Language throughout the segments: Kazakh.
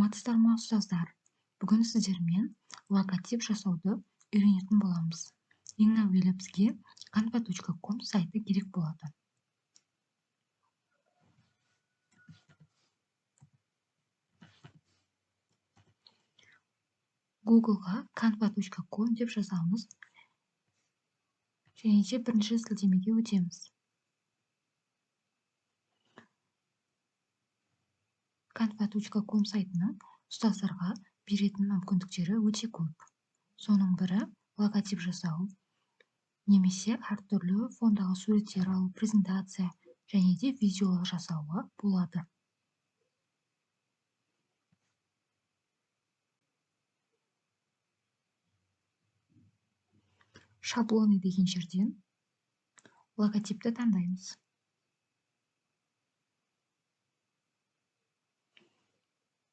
Саламатсыздар ма, ұстаздар? Бүгін сіздермен логотип жасауды үйренетін боламыз. Ең әуелі бізге canva.com сайты керек болады. Google-ға canva.com деп жазамыз. Және де бірінші сілтемеге өтеміз. canva.com сайтының ұстаздарға беретін мүмкіндіктері өте көп. Соның бірі логотип жасау, немесе әртүрлі фондағы суреттер алу, презентация және де видеолар жасауға болады. Шаблоны деген жерден логотипті таңдаймыз.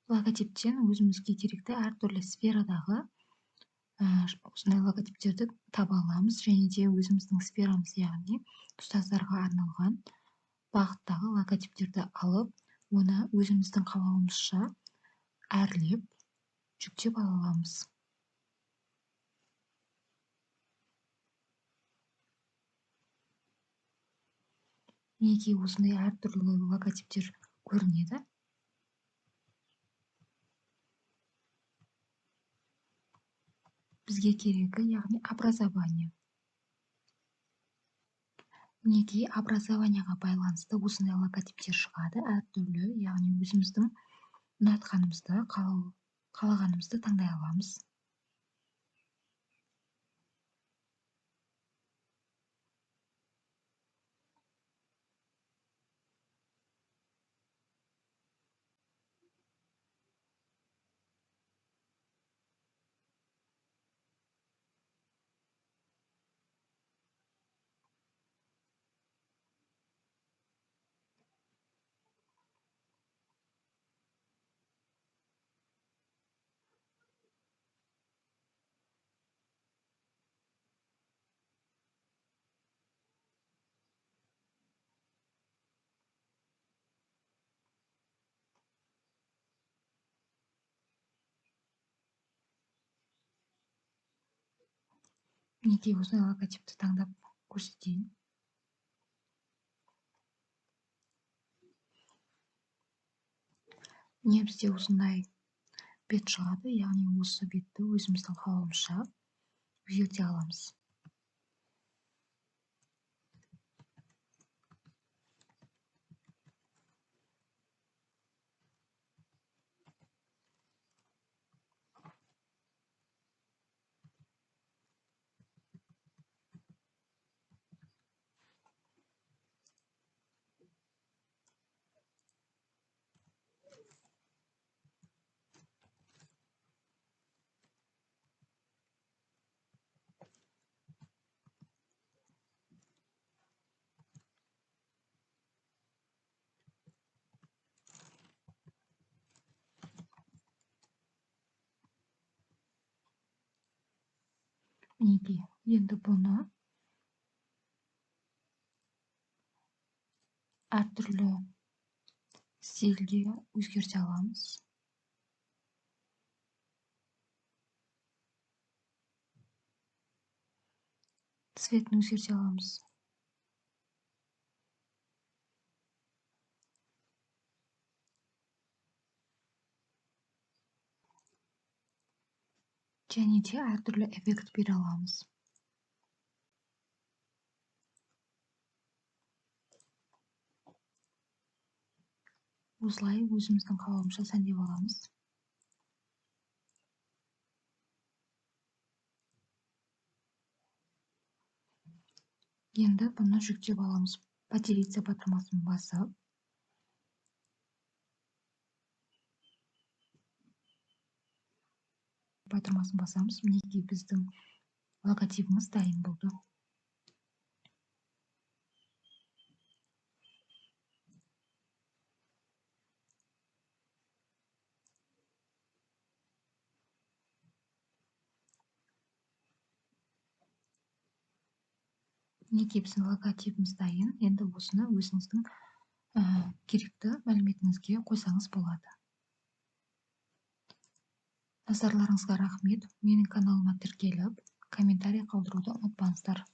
Логотиптен өзімізге керекті әртүрлі сферадағы осындай логотиптерді таба аламыз, және де өзіміздің сферамыз, яғни ұстаздарға арналған бағыттағы логотиптерді алып, оны өзіміздің қалауымызша әрлеп, жүктеп ала аламыз. Неге осындай әртүрлі логотиптер көрінеді? Бізге керегі, яғни образование. Неге образованияға байланысты осындай логотиптер шығады? Әртүрлі, яғни өзіміздің ұнатқанымызды, қалағанымызды таңдай аламыз. Неге осындай логотипті таңдап көрсетейін? Не бізде осындай бет шығады, яғни осы бетті өзіміздің қалауымызша өзгерте аламыз. Неге енді бұны әртүрлі стильге өзгерте аламыз. Цветін өзгерте аламыз. Және де әртүрлі эффект бере аламыз. Осылай өзіміздің қалауымызша сәндеп аламыз. Енді бұны жүктеп аламыз. Поделиться батырмасын басып, батырмасын басамыз. Мінекей біздің логотипіміз дайын болды. Мінекей біздің логотипіміз дайын. Енді осыны өзіңіздің керекті мәліметіңізге қойсаңыз болады. Назарларыңызға рахмет. Менің каналыма тіркеліп, комментарий қалдыруды ұмытпаңыздар.